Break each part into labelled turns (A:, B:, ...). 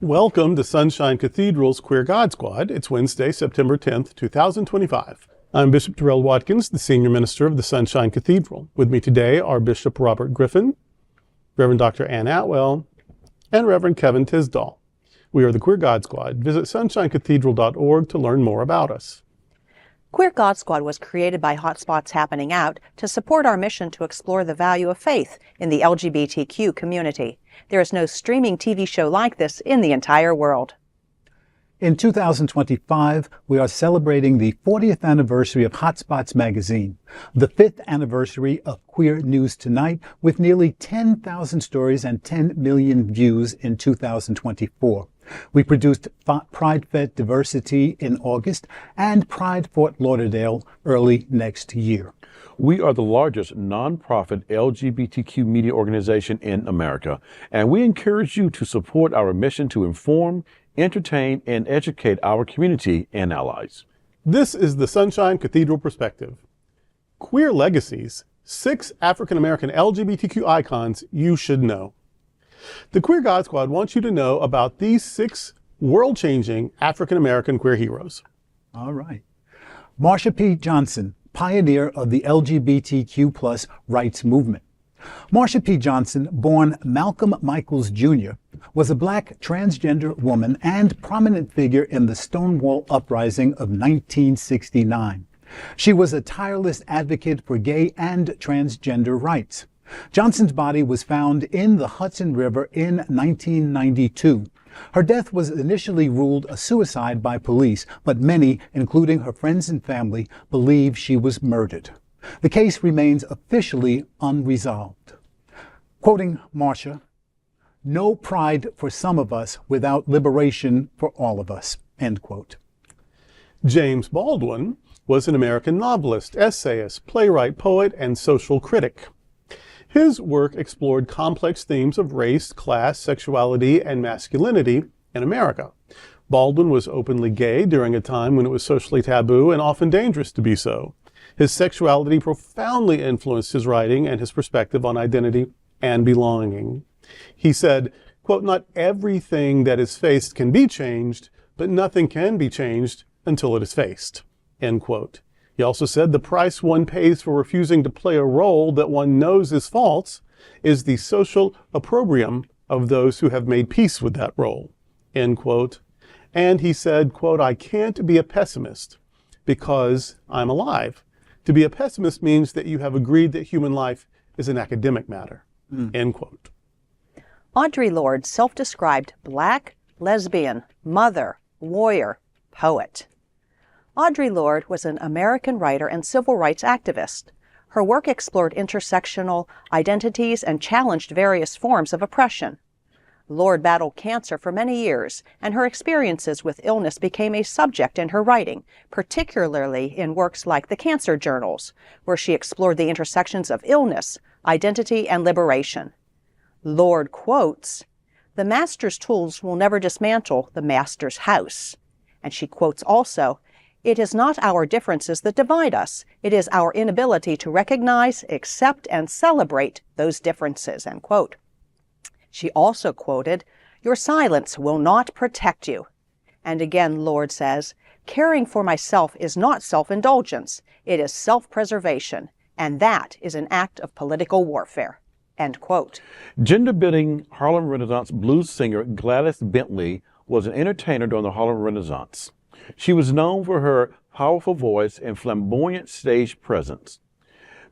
A: Welcome to Sunshine Cathedral's Queer God Squad. It's Wednesday, September 10th, 2025. I'm Bishop Terrell Watkins, the Senior Minister of the Sunshine Cathedral. With me today are Bishop Robert Griffin, Reverend Dr. Ann Atwell, and Reverend Kevin Tisdall. We are the Queer God Squad. Visit sunshinecathedral.org to learn more about us.
B: Queer God Squad was created by Hotspots Happening Out to support our mission to explore the value of faith in the LGBTQ community. There is no streaming TV show like this in the entire world.
C: In 2025, we are celebrating the 40th anniversary of Hotspots magazine, the 5th anniversary of Queer News Tonight, with nearly 10,000 stories and 10 million views in 2024. We produced Pride Fest Diversity in August and Pride Fort Lauderdale early next year.
D: We are the largest nonprofit LGBTQ media organization in America, and we encourage you to support our mission to inform, entertain, and educate our community and allies.
A: This is the Sunshine Cathedral Perspective. Queer Legacies, 6 African-American LGBTQ icons you should know. The Queer God Squad wants you to know about these 6 world-changing African-American queer heroes.
C: All right. Marsha P. Johnson, pioneer of the LGBTQ Rights Movement. Marsha P. Johnson, born Malcolm Michaels Jr., was a Black transgender woman and prominent figure in the Stonewall Uprising of 1969. She was a tireless advocate for gay and transgender rights. Johnson's body was found in the Hudson River in 1992. Her death was initially ruled a suicide by police, but many, including her friends and family, believe she was murdered. The case remains officially unresolved. Quoting Marsha, "No pride for some of us without liberation for all of us," end quote.
A: James Baldwin was an American novelist, essayist, playwright, poet, and social critic. His work explored complex themes of race, class, sexuality, and masculinity in America. Baldwin was openly gay during a time when it was socially taboo and often dangerous to be so. His sexuality profoundly influenced his writing and his perspective on identity and belonging. He said, quote, "Not everything that is faced can be changed, but nothing can be changed until it is faced," end quote. He also said the price one pays for refusing to play a role that one knows is false is the social opprobrium of those who have made peace with that role, end quote. And he said, quote, "I can't be a pessimist because I'm alive. To be a pessimist means that you have agreed that human life is an academic matter," end quote.
B: Audre Lorde, self-described Black, lesbian, mother, warrior, poet. Audre Lorde was an American writer and civil rights activist. Her work explored intersectional identities and challenged various forms of oppression. Lorde battled cancer for many years, and her experiences with illness became a subject in her writing, particularly in works like the Cancer Journals, where she explored the intersections of illness, identity, and liberation. Lorde quotes, "The master's tools will never dismantle the master's house." And she quotes also, "It is not our differences that divide us. It is our inability to recognize, accept, and celebrate those differences," end quote. She also quoted, "Your silence will not protect you." And again, Lorde says, "Caring for myself is not self-indulgence. It is self-preservation, and that is an act of political warfare," end quote.
D: Gender-bending Harlem Renaissance blues singer Gladys Bentley was an entertainer during the Harlem Renaissance. She was known for her powerful voice and flamboyant stage presence.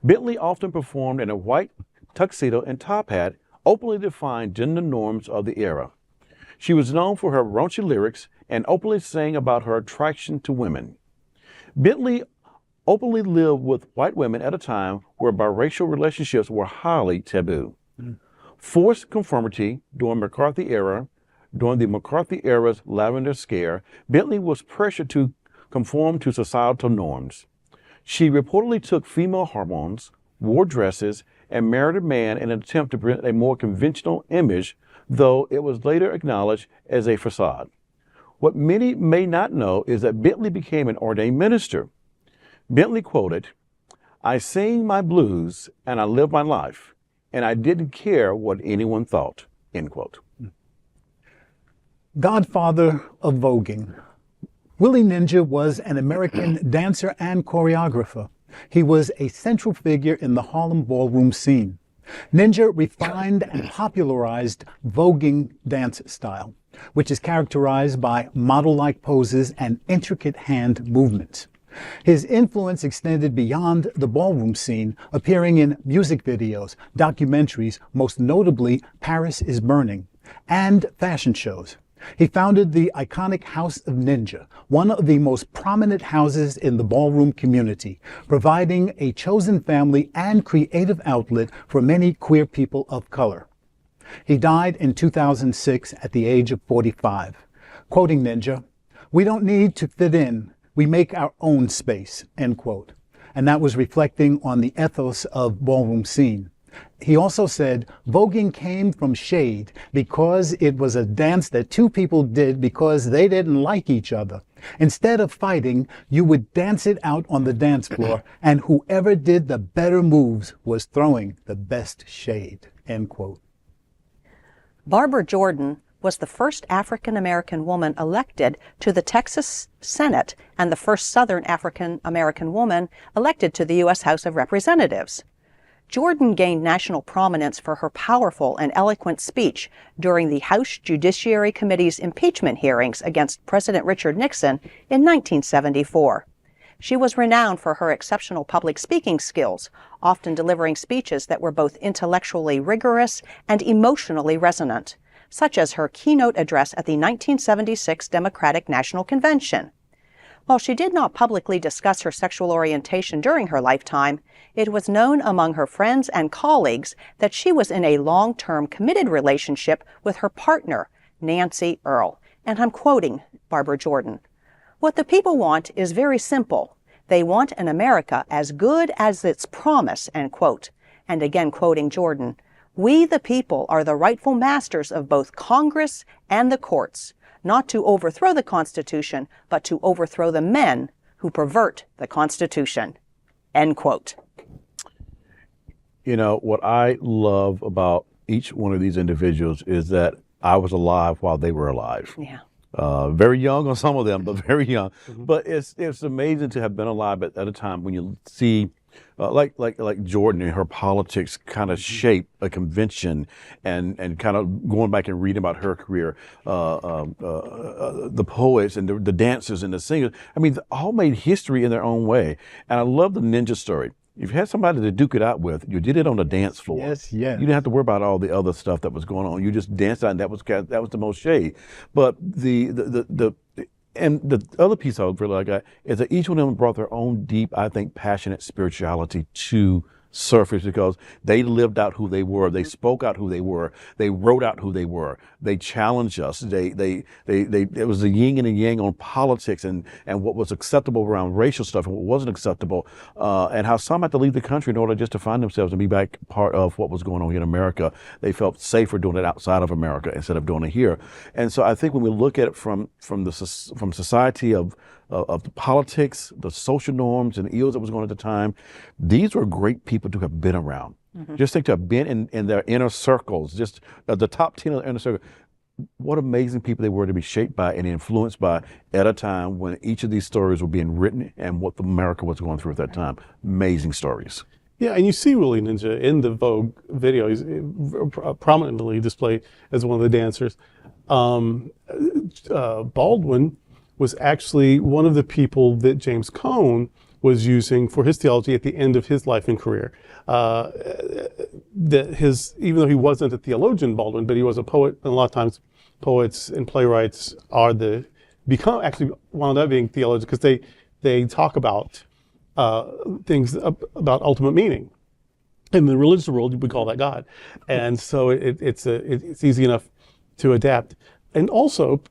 D: Bentley often performed in a white tuxedo and top hat, openly defined gender norms of the era. She was known for her raunchy lyrics and openly sang about her attraction to women. Bentley openly lived with white women at a time where biracial relationships were highly taboo. Forced conformity during McCarthy era. During the McCarthy era's Lavender Scare, Bentley was pressured to conform to societal norms. She reportedly took female hormones, wore dresses, and married a man in an attempt to present a more conventional image, though it was later acknowledged as a facade. What many may not know is that Bentley became an ordained minister. Bentley quoted, "I sing my blues and I live my life, and I didn't care what anyone thought," end quote.
C: Godfather of voguing. Willie Ninja was an American dancer and choreographer. He was a central figure in the Harlem ballroom scene. Ninja refined and popularized voguing dance style, which is characterized by model-like poses and intricate hand movements. His influence extended beyond the ballroom scene, appearing in music videos, documentaries, most notably Paris is Burning, and fashion shows. He founded the iconic House of Ninja, one of the most prominent houses in the ballroom community, providing a chosen family and creative outlet for many queer people of color. He died in 2006 at the age of 45. Quoting Ninja, "We don't need to fit in, we make our own space," end quote. And that was reflecting on the ethos of ballroom scene. He also said, voguing came from shade because it was a dance that two people did because they didn't like each other. Instead of fighting, you would dance it out on the dance floor, and whoever did the better moves was throwing the best shade, end quote.
B: Barbara Jordan was the first African-American woman elected to the Texas Senate and the first Southern African-American woman elected to the U.S. House of Representatives. Jordan gained national prominence for her powerful and eloquent speech during the House Judiciary Committee's impeachment hearings against President Richard Nixon in 1974. She was renowned for her exceptional public speaking skills, often delivering speeches that were both intellectually rigorous and emotionally resonant, such as her keynote address at the 1976 Democratic National Convention. While she did not publicly discuss her sexual orientation during her lifetime, it was known among her friends and colleagues that she was in a long-term committed relationship with her partner, Nancy Earl. And I'm quoting Barbara Jordan. "What the people want is very simple. They want an America as good as its promise," end quote. And again quoting Jordan, "We the people are the rightful masters of both Congress and the courts, not to overthrow the Constitution, but to overthrow the men who pervert the Constitution," end quote.
D: You know, what I love about each one of these individuals is that I was alive while they were alive.
B: Yeah.
D: Very young on some of them, but very young. But it's amazing to have been alive at a time when you see like Jordan and her politics kind of shape a convention and kind of going back and reading about her career, the poets and the dancers and the singers. I mean, they all made history in their own way. And I love the Ninja story. If you had somebody to duke it out with, you did it on the dance floor.
C: Yes.
D: You didn't have to worry about all the other stuff that was going on. You just danced out, and that was the most shade. But the other piece I really like is that each one of them brought their own deep, I think, passionate spirituality to surface because they lived out who they were. They spoke out who they were. They wrote out who they were. They challenged us. It was the yin and the yang on politics and what was acceptable around racial stuff and what wasn't acceptable, and how some had to leave the country in order just to find themselves and be back part of what was going on in America. They felt safer doing it outside of America instead of doing it here. And so I think when we look at it from society of the politics, the social norms and ills that was going on at the time, these were great people to have been around. Just think to have been in their inner circles, just the top 10 of the inner circle. What amazing people they were to be shaped by and influenced by at a time when each of these stories were being written and what America was going through at that time. Amazing stories.
A: Yeah, and you see Willie Ninja in the Vogue video. He's prominently displayed as one of the dancers. Baldwin was actually one of the people that James Cone was using for his theology at the end of his life and career. Even though he wasn't a theologian, Baldwin, but he was a poet, and a lot of times poets and playwrights actually wound up being theologians because they talk about things about ultimate meaning. In the religious world, we call that God, and so it's easy enough to adapt. And also,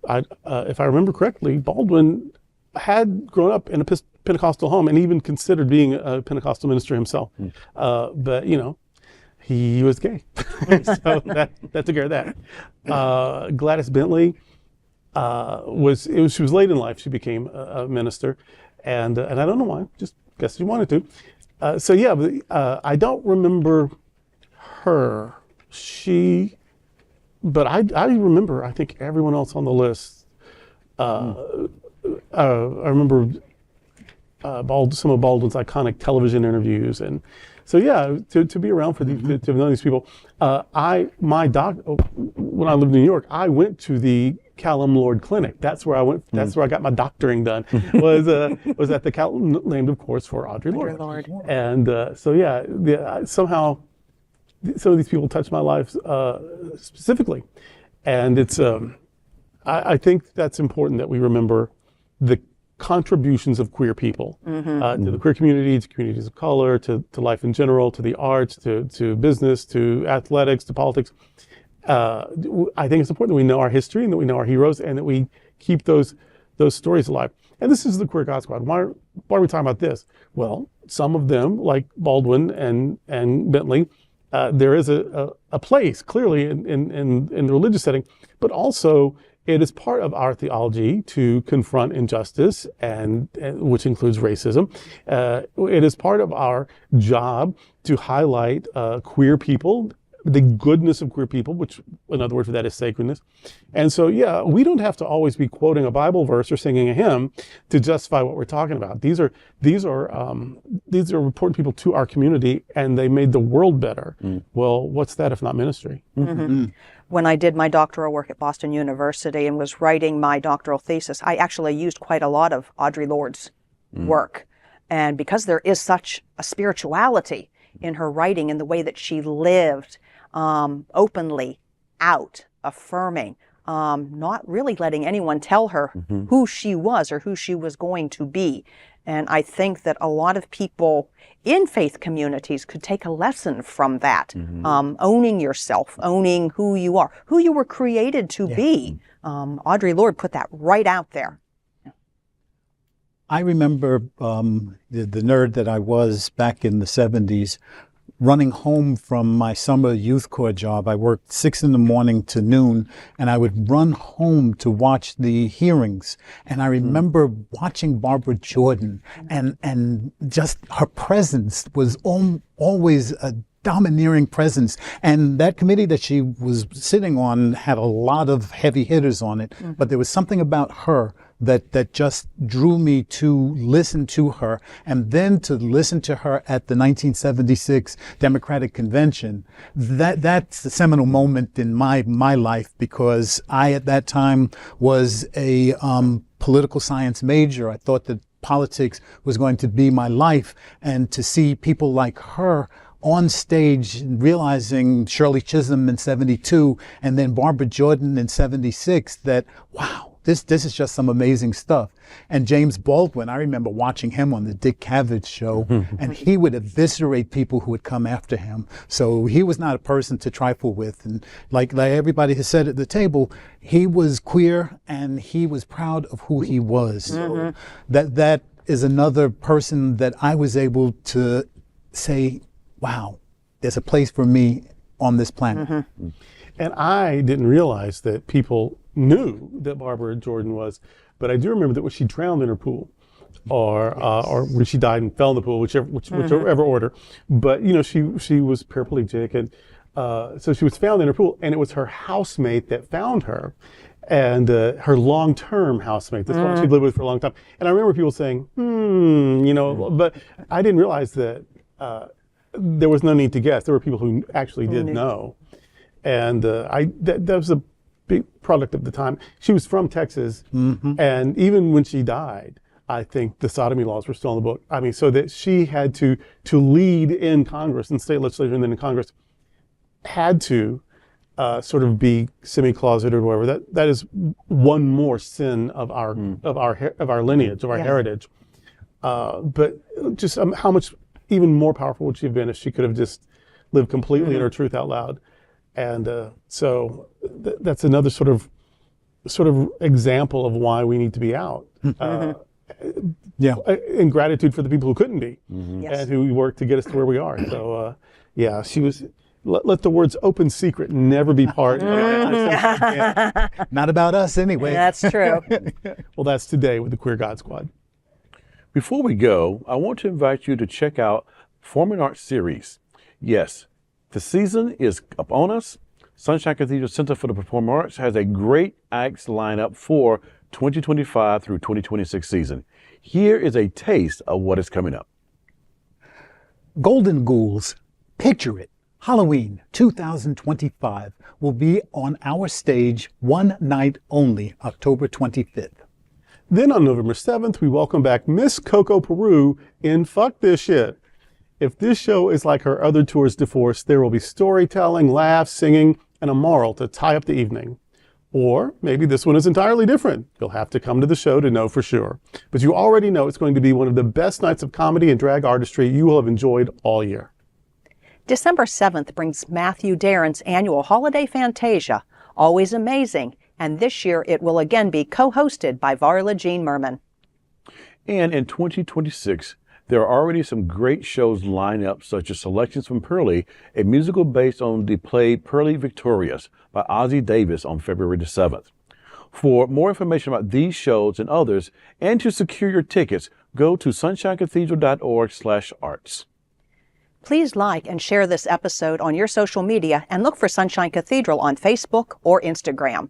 A: if I remember correctly, Baldwin had grown up in a Pentecostal home and even considered being a Pentecostal minister himself. But, he was gay. So that took care of that. Gladys Bentley, she was late in life. She became a minister. And I don't know why, just guess she wanted to. I don't remember her. She but I remember, I think everyone else on the list. I remember some of Baldwin's iconic television interviews, and so yeah, to be around for these, to know these people. When I lived in New York, I went to the Callum Lord Clinic. That's where I went. That's where I got my doctoring done. Was at the Callum, named of course for Audre Lorde. And so yeah, somehow some of these people touched my life specifically, and it's I think that's important that we remember the contributions of queer people to the queer community, to communities of color, to life in general, to the arts, to business, to athletics, to politics. I think it's important that we know our history and that we know our heroes and that we keep those stories alive. And this is the Queer God Squad. Why are we talking about this? Well, some of them, like Baldwin and Bentley, there is a place clearly in the religious setting, but also it is part of our theology to confront injustice, and which includes racism. It is part of our job to highlight queer people, the goodness of queer people, which another word for that is sacredness. And so, yeah, we don't have to always be quoting a Bible verse or singing a hymn to justify what we're talking about. These are important people to our community, and they made the world better. Well, what's that if not ministry?
B: When I did my doctoral work at Boston University and was writing my doctoral thesis, I actually used quite a lot of Audre Lorde's work. And because there is such a spirituality in her writing and the way that she lived openly out, affirming, not really letting anyone tell her who she was or who she was going to be. And I think that a lot of people in faith communities could take a lesson from that, owning yourself, owning who you are, who you were created to be. Audre Lorde put that right out there.
C: I remember the nerd that I was back in the 70s, running home from my summer youth corps job. I worked 6 a.m. to noon, and I would run home to watch the hearings. And I remember watching Barbara Jordan, and just her presence was always a domineering presence. And that committee that she was sitting on had a lot of heavy hitters on it, but there was something about her that just drew me to listen to her, and then to listen to her at the 1976 Democratic Convention. That's the seminal moment in my life, because I at that time was a political science major. I thought that politics was going to be my life, and to see people like her on stage, realizing Shirley Chisholm in 72 and then Barbara Jordan in 76, that wow, this is just some amazing stuff. And James Baldwin, I remember watching him on the Dick Cavett show, and he would eviscerate people who would come after him. So he was not a person to trifle with. And like everybody has said at the table, he was queer and he was proud of who he was. So that is another person that I was able to say, wow, there's a place for me on this planet.
A: And I didn't realize that people knew that Barbara Jordan was, but I do remember that when she drowned in her pool, or when she died and fell in the pool, whichever order. But you know, she was paraplegic, and so she was found in her pool, and it was her housemate that found her, and her long-term housemate. That's what she lived with for a long time. And I remember people saying, you know, but I didn't realize that there was no need to guess. There were people who actually did know. And that was a big product of the time. She was from Texas, and even when she died, I think the sodomy laws were still in the book. I mean, so that she had to lead in Congress, in state legislature and then in Congress, had to sort of be semi-closeted or whatever. That is one more sin of our lineage, of our heritage. But just how much even more powerful would she have been if she could have just lived completely in her truth out loud. And so that's another sort of example of why we need to be out. In gratitude for the people who couldn't be, and who worked to get us to where we are. So she was. Let the words "open secret" never be part of
C: Not about us anyway.
B: That's true.
A: Well, that's today with the Queer God Squad.
D: Before we go, I want to invite you to check out Performing Arts Series. Yes, the season is upon us, Sunshine Cathedral Center for the Performing Arts has a great acts lineup for 2025 through 2026 season. Here is a taste of what is coming up.
C: Golden Ghouls, Picture It, Halloween 2025 will be on our stage one night only, October 25th.
A: Then on November 7th, we welcome back Miss Coco Peru in Fuck This Shit. If this show is like her other tours de force, there will be storytelling, laughs, singing, and a moral to tie up the evening. Or maybe this one is entirely different. You'll have to come to the show to know for sure. But you already know it's going to be one of the best nights of comedy and drag artistry you will have enjoyed all year.
B: December 7th brings Matthew Darren's annual Holiday Fantasia, always amazing, and this year it will again be co-hosted by Varla Jean Merman.
D: And in 2026, there are already some great shows lined up, such as Selections from Pearly, a musical based on the play Pearly Victorious by Ossie Davis on February the 7th. For more information about these shows and others, and to secure your tickets, go to sunshinecathedral.org/arts.
B: Please like and share this episode on your social media and look for Sunshine Cathedral on Facebook or Instagram.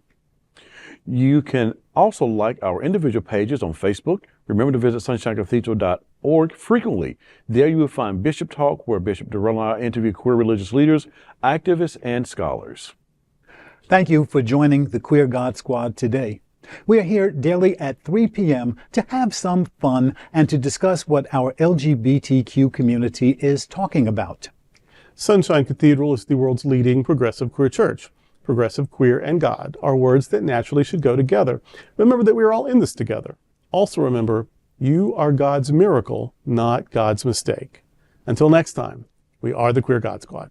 D: You can also like our individual pages on Facebook. Remember to visit sunshinecathedral.org frequently. There you will find Bishop Talk, where Bishop Durrell and I interview queer religious leaders, activists, and scholars.
C: Thank you for joining the Queer God Squad today. We are here daily at 3 p.m. to have some fun and to discuss what our LGBTQ community is talking about.
A: Sunshine Cathedral is the world's leading progressive queer church. Progressive, queer, and God are words that naturally should go together. Remember that we are all in this together. Also remember, you are God's miracle, not God's mistake. Until next time, we are the Queer God Squad.